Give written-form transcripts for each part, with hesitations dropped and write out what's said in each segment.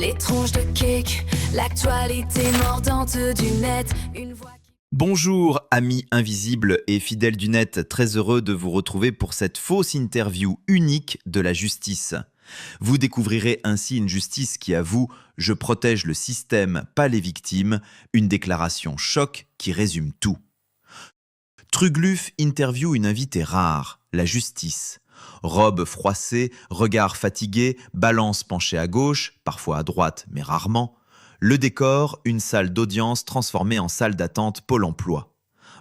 Les tronches de cake, l'actualité mordante du net, une voix qui... Bonjour amis invisibles et fidèles du net, très heureux de vous retrouver pour cette fausse interview unique de la justice. Vous découvrirez ainsi une justice qui avoue « Je protège le système, pas les victimes », une déclaration choc qui résume tout. Trugluff interview une invitée rare, la justice. Robe froissée, regard fatigué, balance penchée à gauche, parfois à droite mais rarement. Le décor, une salle d'audience transformée en salle d'attente Pôle emploi.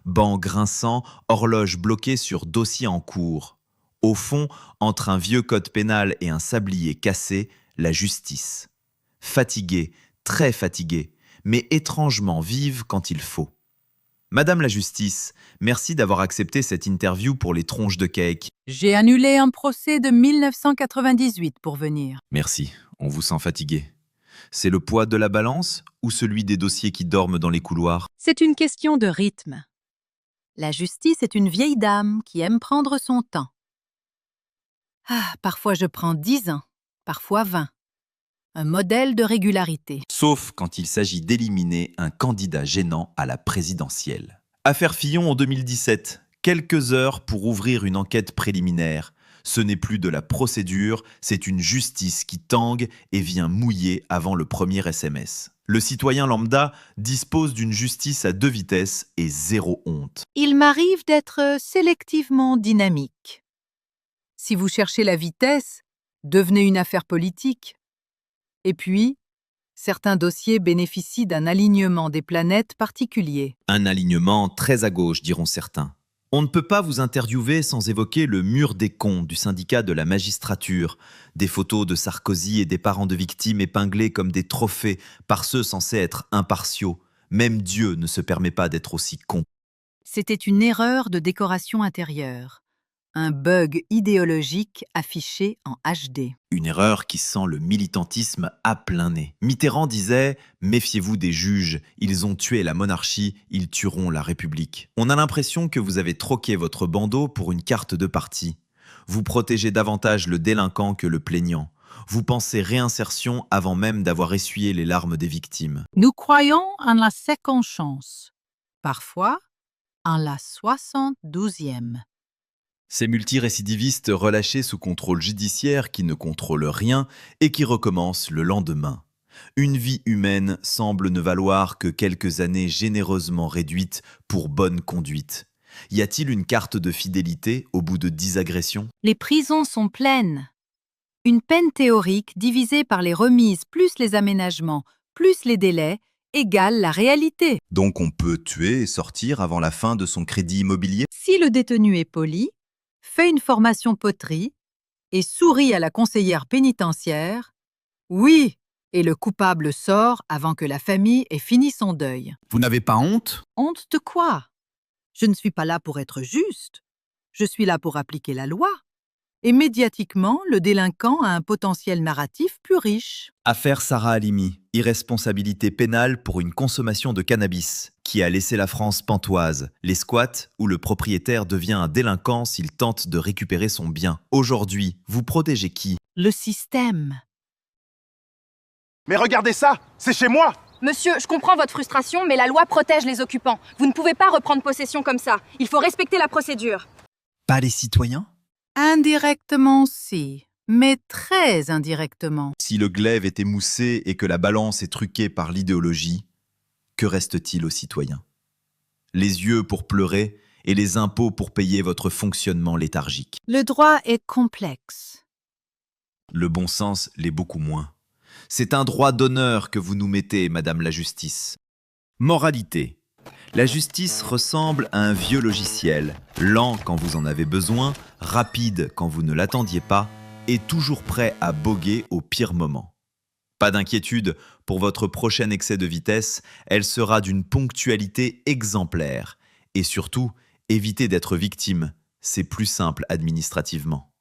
Banc grinçant, horloge bloquée sur dossier en cours. Au fond, entre un vieux code pénal et un sablier cassé, la justice. Fatiguée, très fatiguée, mais étrangement vive quand il faut. Madame la justice, merci d'avoir accepté cette interview pour les tronches de cake. J'ai annulé un procès de 1998 pour venir. Merci, on vous sent fatigué. C'est le poids de la balance ou celui des dossiers qui dorment dans les couloirs? C'est une question de rythme. La justice est une vieille dame qui aime prendre son temps. Parfois je prends 10 ans, parfois 20. Un modèle de régularité. Sauf quand il s'agit d'éliminer un candidat gênant à la présidentielle. Affaire Fillon en 2017, quelques heures pour ouvrir une enquête préliminaire. Ce n'est plus de la procédure, c'est une justice qui tangue et vient mouiller avant le premier SMS. Le citoyen lambda dispose d'une justice à 2 vitesses et 0 honte. Il m'arrive d'être sélectivement dynamique. Si vous cherchez la vitesse, devenez une affaire politique. Et puis, certains dossiers bénéficient d'un alignement des planètes particulier. Un alignement très à gauche, diront certains. On ne peut pas vous interviewer sans évoquer le mur des cons du syndicat de la magistrature, des photos de Sarkozy et des parents de victimes épinglés comme des trophées par ceux censés être impartiaux. Même Dieu ne se permet pas d'être aussi con. C'était une erreur de décoration intérieure. Un bug idéologique affiché en HD. Une erreur qui sent le militantisme à plein nez. Mitterrand disait « Méfiez-vous des juges, ils ont tué la monarchie, ils tueront la République ». On a l'impression que vous avez troqué votre bandeau pour une carte de parti. Vous protégez davantage le délinquant que le plaignant. Vous pensez réinsertion avant même d'avoir essuyé les larmes des victimes. Nous croyons en la seconde chance. Parfois, en la 72e. Ces multirécidivistes relâchés sous contrôle judiciaire qui ne contrôlent rien et qui recommencent le lendemain. Une vie humaine semble ne valoir que quelques années généreusement réduites pour bonne conduite. Y a-t-il une carte de fidélité au bout de 10 agressions? Les prisons sont pleines. Une peine théorique divisée par les remises plus les aménagements plus les délais égale la réalité. Donc on peut tuer et sortir avant la fin de son crédit immobilier? Si le détenu est poli, fait une formation poterie et sourit à la conseillère pénitentiaire, oui, et le coupable sort avant que la famille ait fini son deuil. Vous n'avez pas honte? Honte de quoi? Je ne suis pas là pour être juste. Je suis là pour appliquer la loi. Et médiatiquement, le délinquant a un potentiel narratif plus riche. Affaire Sarah Halimi, irresponsabilité pénale pour une consommation de cannabis, qui a laissé la France pantoise, les squats où le propriétaire devient un délinquant s'il tente de récupérer son bien. Aujourd'hui, vous protégez qui? Le système. Mais regardez ça, c'est chez moi! Monsieur, je comprends votre frustration, mais la loi protège les occupants. Vous ne pouvez pas reprendre possession comme ça. Il faut respecter la procédure. Pas les citoyens? Indirectement, si, mais très indirectement. Si le glaive est émoussé et que la balance est truquée par l'idéologie, que reste-t-il aux citoyens? Les yeux pour pleurer et les impôts pour payer votre fonctionnement léthargique. Le droit est complexe. Le bon sens l'est beaucoup moins. C'est un droit d'honneur que vous nous mettez, Madame la Justice. Moralité. La justice ressemble à un vieux logiciel, lent quand vous en avez besoin, rapide quand vous ne l'attendiez pas, et toujours prêt à boguer au pire moment. Pas d'inquiétude, pour votre prochain excès de vitesse, elle sera d'une ponctualité exemplaire. Et surtout, évitez d'être victime, c'est plus simple administrativement.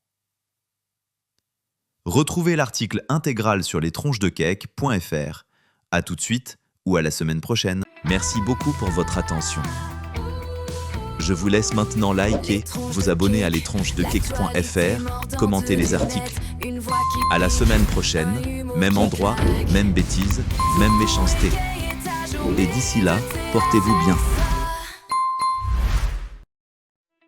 Retrouvez l'article intégral sur lestronchesdecake.fr. À tout de suite ou à la semaine prochaine. Merci beaucoup pour votre attention. Je vous laisse maintenant liker, vous abonner à l'étrangedequebec.fr, commenter les articles. À la semaine prochaine, même endroit, même bêtise, même méchanceté. Et d'ici là, portez-vous bien.